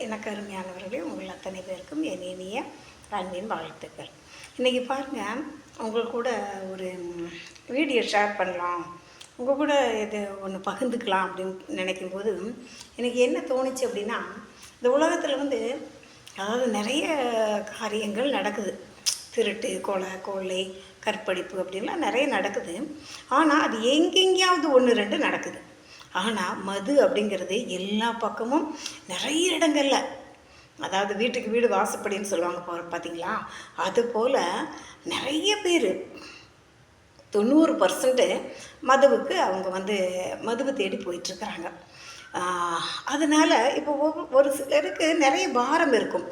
எனக்கு அருமையானவர்களே, உங்கள் அத்தனை பேருக்கும் என் இனிய அன்பின் வாழ்த்துக்கள். இன்றைக்கி பாருங்கள், உங்கள் கூட ஒரு வீடியோ ஷேர் பண்ணலாம், உங்கள் கூட இது ஒன்று பகிர்ந்துக்கலாம் அப்படின்னு நினைக்கும்போது எனக்கு என்ன தோணுச்சு அப்படின்னா, இந்த உலகத்தில் அதாவது நிறைய காரியங்கள் நடக்குது. திருட்டு, கொலை, கொள்ளை, கற்பழிப்பு அப்படின்லாம் நிறைய நடக்குது. ஆனால் அது எங்கெங்கேயாவது 1, 2 நடக்குது. ஆனால் மது அப்படிங்கிறது எல்லா பக்கமும் நிறைய இடங்களில், அதாவது வீட்டுக்கு வீடு வாசப்படின்னு சொல்லுவாங்க பார்த்தீங்களா, அதுபோல் நிறைய பேர் 90% மதுவுக்கு அவங்க மதுவை தேடி போயிட்டுருக்குறாங்க. அதனால் இப்போ ஒரு சிலருக்கு நிறைய பாரம் இருக்கும்.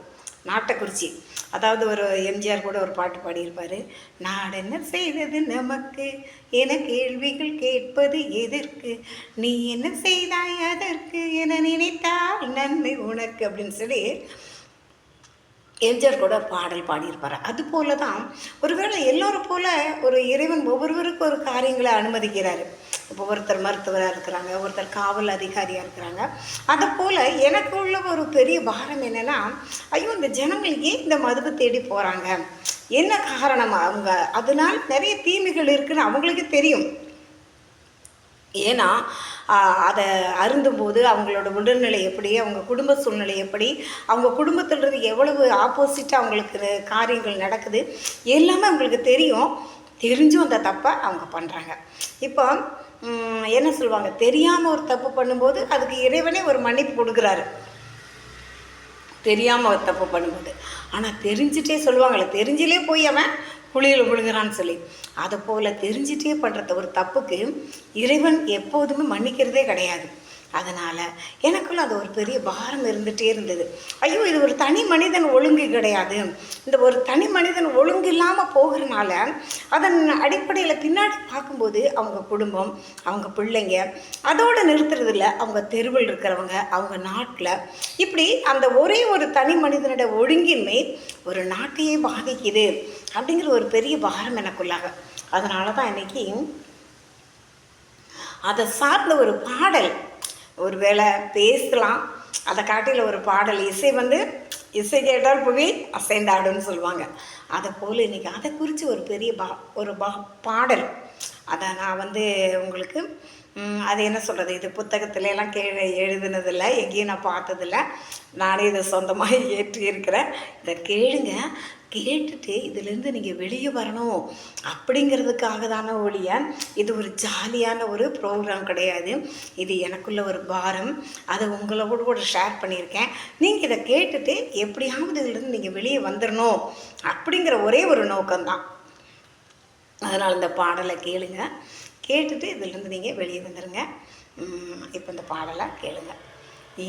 நாட்டக்குறிச்சி, அதாவது ஒரு எம்ஜிஆர் கூட ஒரு பாட்டு பாடியிருப்பார். நாடென்ன செய்தது நமக்கு என கேள்விகள் கேட்பது எதற்கு, நீ என்ன செய்தாய் அதற்கு என நினைத்தால் நன்மை உனக்கு அப்படின்னு சொல்லி எம்ஜிஆர் கூட பாடல் பாடியிருப்பார். அதுபோல தான் ஒருவேளை எல்லோரும் போல் ஒரு இறைவன் ஒவ்வொருவருக்கும் ஒரு காரியங்களை அனுமதிக்கிறார். இப்போ ஒருத்தர் மருத்துவராக இருக்கிறாங்க, ஒருத்தர் காவல் அதிகாரியாக இருக்கிறாங்க. அதை போல் எனக்கு உள்ள ஒரு பெரிய பாரம் என்னென்னா, ஐயோ இந்த ஜனங்கள் ஏன் இந்த மதுவை தேடி போகிறாங்க, என்ன காரணம், அவங்க அதனால் நிறைய தீமைகள் இருக்குதுன்னு அவங்களுக்கு தெரியும். ஏன்னா அதை அருந்தும்போது அவங்களோட உடல்நிலை எப்படி, அவங்க குடும்ப சூழ்நிலை எப்படி, அவங்க குடும்பத்திலிருந்து எவ்வளவு ஆப்போசிட்டாக அவங்களுக்கு காரியங்கள் நடக்குது எல்லாமே அவங்களுக்கு தெரியும். தெரிஞ்சும் அந்த தப்பை அவங்க பண்ணுறாங்க. இப்போ என்ன சொல்லுவாங்க, தெரியாமல் ஒரு தப்பு பண்ணும்போது அதுக்கு இறைவனே ஒரு மன்னிப்பு கொடுக்குறாரு, தெரியாமல் ஒரு தப்பு பண்ணும்போது. ஆனால் தெரிஞ்சிட்டே சொல்லுவாங்களே, தெரிஞ்சிலே போய் அவன் குழியில் விழுகிறான்னு சொல்லி, அதை போல் தெரிஞ்சிட்டே பண்ணுற ஒரு தப்புக்கு இறைவன் எப்போதுமே மன்னிக்கிறதே கிடையாது. அதனால் எனக்குள்ள அது ஒரு பெரிய பாரம் இருந்துகிட்டே இருந்தது. ஐயோ இது ஒரு தனி மனிதன் ஒழுங்கு கிடையாது, இந்த ஒரு தனி மனிதன் ஒழுங்கு இல்லாமல் போகிறனால அதன் அடிப்படையில் பின்னாடி பார்க்கும்போது அவங்க குடும்பம், அவங்க பிள்ளைங்க அதோடு நிறுத்துறதில்ல, அவங்க தெருவில் இருக்கிறவங்க, அவங்க நாட்டில், இப்படி அந்த ஒரே ஒரு தனி மனிதனோட ஒழுங்கின்மை ஒரு நாட்டையே பாதிக்குது அப்படிங்கிற ஒரு பெரிய பாரம் எனக்குள்ளாக. அதனால தான் இன்றைக்கி அதை சார்ந்த ஒரு பாடல், ஒரு வேளை பேசலாம், அதை காட்டில் ஒரு பாடல், இசை கேட்டால் புவி அசைந்தாடுன்னு சொல்லுவாங்க. அதை போல் இன்றைக்கி அதை குறித்து ஒரு பெரிய பாடல், அதை நான் உங்களுக்கு அது என்ன சொல்கிறது, இது புத்தகத்துலலாம் எழுதுனதில்லை, எங்கேயும் நான் பார்த்ததில்லை, நானே இதை சொந்தமாக ஏற்றியிருக்கிறேன். இதை கேளுங்க, கேட்டுட்டு இதிலேருந்து நீங்கள் வெளியே வரணும் அப்படிங்கிறதுக்காக தானே ஒழிய இது ஒரு ஜாலியான ஒரு ப்ரோக்ராம் கிடையாது. இது எனக்குள்ள ஒரு பாரம், அதை உங்களோட கூட ஷேர் பண்ணியிருக்கேன். நீங்கள் இதை கேட்டுட்டு எப்படியாவது இதிலேருந்து நீங்கள் வெளியே வந்துடணும் அப்படிங்கிற ஒரே ஒரு நோக்கம்தான். அதனால் இந்த பாடலை கேளுங்க, கேட்டுட்டு இதிலிருந்து நீங்கள் வெளியே வந்துடுங்க. இப்போ இந்த பாடலை கேளுங்க.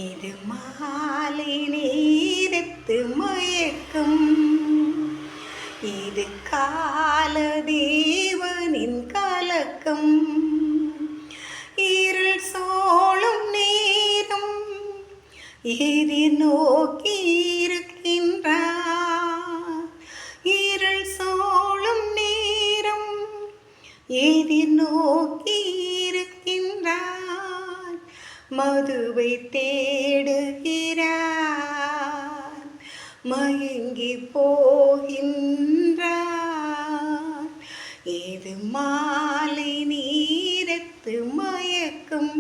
இது மாலை நேரத்து மயக்கம், இது கால தேவனின் கலக்கம், இருள் சோழும் நேரம் எதிர் நோக்கி இருக்கின்றார், இருள் சோழும் நேரம் எதிர் நோக்கி இருக்கின்றார், மதுவை தேடுகிறார், மயங்கி போகின்றார், இது மாலை நேரத்து மயக்கம்,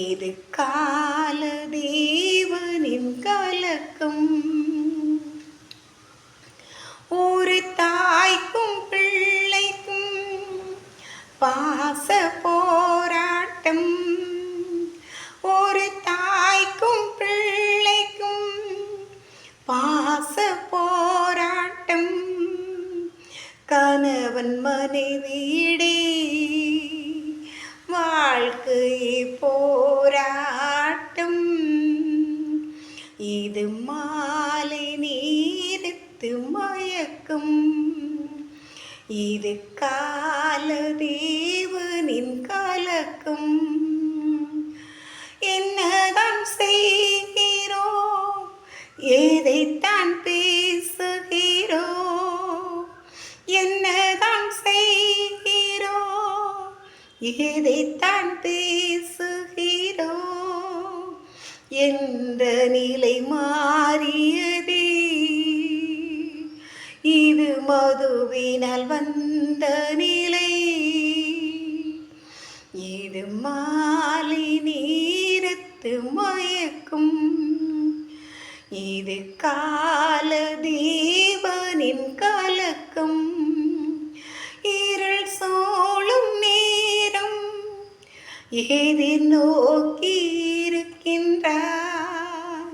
இது கால தேவனின் கலக்கம், ஒரு தாய்க்கும் பிள்ளைக்கும் பாச போராட்டம், ஒரு தாய்க்கும் பிள்ளைக்கும் பாச போராட்டம், கணவன் மனைவியிடே வாழ்க்கை போராட்டம், இது மாலை நேரத்து மயக்கம், இது கால தேவனின் கலக்கம், என்னதான் செய்கிறோம், எதைத்தான் பேசுகிறோம், என்னதான் செய்கிறோம், எதைத்தான் பேசுகிறோம், எந்த அழைத்து மயக்கும். இது கால தேவனின் கலக்கம், இருள் சூழும் நேரம் எதிர் நோக்கி இருக்கின்றார்.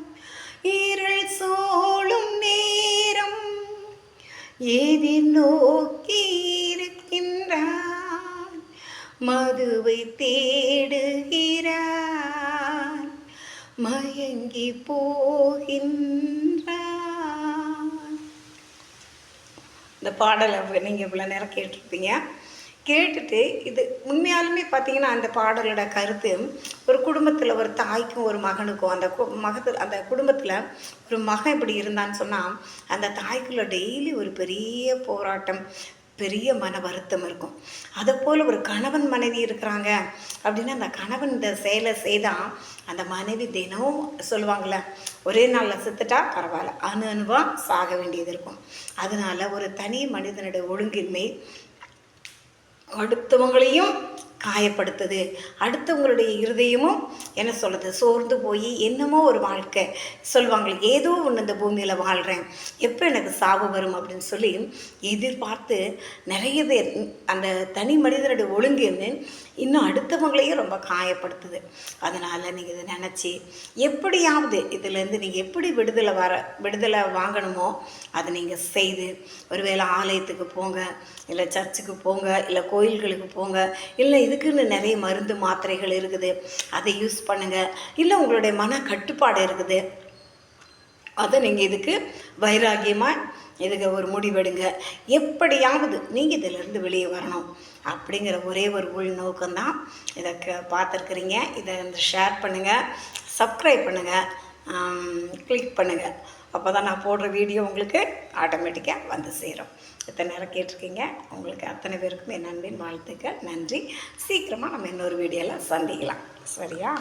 இருள் சூழும் நேரம் எதிர் நோக்கி இருக்கின்றார். மதுவை தேடுகிறார், மயங்கி போகின்றார். இந்த பாடலை நீங்கள் இவ்வளோ நேரம் கேட்டிருப்பீங்க. கேட்டுட்டு இது உண்மையாலுமே பார்த்தீங்கன்னா அந்த பாடலோட கருத்து, ஒரு குடும்பத்தில் ஒரு தாய்க்கும் ஒரு மகனுக்கும் அந்த குடும்பத்தில் ஒரு மகன் இப்படி இருந்தான்னு சொன்னால் அந்த தாய்க்குள்ளே டெய்லி ஒரு பெரிய போராட்டம், பெரிய மன வருத்தம் இருக்கும். அதை போல் ஒரு கணவன் மனைவி இருக்கிறாங்க அப்படின்னா அந்த கணவன் இந்த செயலை செய்தால் அந்த மனைவி தினமும் சொல்லுவாங்கள்ல, ஒரே நாளில் செத்துட்டா பரவாயில்ல, அணுவாக சாக வேண்டியது இருக்கும். அதனால் ஒரு தனி மனிதனுடைய ஒழுங்கின்மை அடுத்தவங்களையும் காயப்படுத்துது. அடுத்தவங்களுடைய இருதயமும் என்ன சொல்லுது, சோர்ந்து போய் என்னமோ ஒரு வாழ்க்கை சொல்லுவாங்களே, ஏதோ ஒன்று இந்த பூமியில் வாழ்கிறேன், எப்போ எனக்கு சாவு வரும் அப்படின்னு சொல்லி எதிர்பார்த்து நிறைய பேர் அந்த தனி மனிதனுடைய ஒழுங்குன்னு இன்னும் அடுத்தவங்களையும் ரொம்ப காயப்படுத்துது. அதனால் நீங்கள் இதை நினச்சி எப்படியாவது இதிலேருந்து நீங்கள் எப்படி விடுதலை வாங்கணுமோ அதை நீங்கள் செய்து, ஒருவேளை ஆலயத்துக்கு போங்க, இல்லை சர்ச்சுக்கு போங்க, இல்லை கோயில்களுக்கு போங்க, இல்லை இதுக்குன்னு நிறைய மருந்து மாத்திரைகள் இருக்குது, அதை யூஸ் பண்ணுங்கள். இல்லை உங்களுடைய மன கட்டுப்பாடு இருக்குது, அதை நீங்கள் இதுக்கு வைராகியமாக இதுக்கு ஒரு முடிவெடுங்க. எப்படியாவது நீங்கள் இதிலேருந்து வெளியே வரணும் அப்படிங்கிற ஒரே ஒரு உள்நோக்கம்தான் இதை பார்த்துருக்குறீங்க. இதை ஷேர் பண்ணுங்கள், சப்ஸ்கிரைப் பண்ணுங்கள், கிளிக் பண்ணுங்கள். அப்போ தான் நான் போடுற வீடியோ உங்களுக்கு ஆட்டோமேட்டிக்காக வந்து சேரும். இத்தனை நேரம் கேட்டிருக்கீங்க. உங்களுக்கு அத்தனை பேருக்கும் என் அன்பின் வாழ்த்துக்கள். நன்றி. சீக்கிரமாக நம்ம இன்னொரு வீடியோவில் சந்திக்கலாம். சரியா?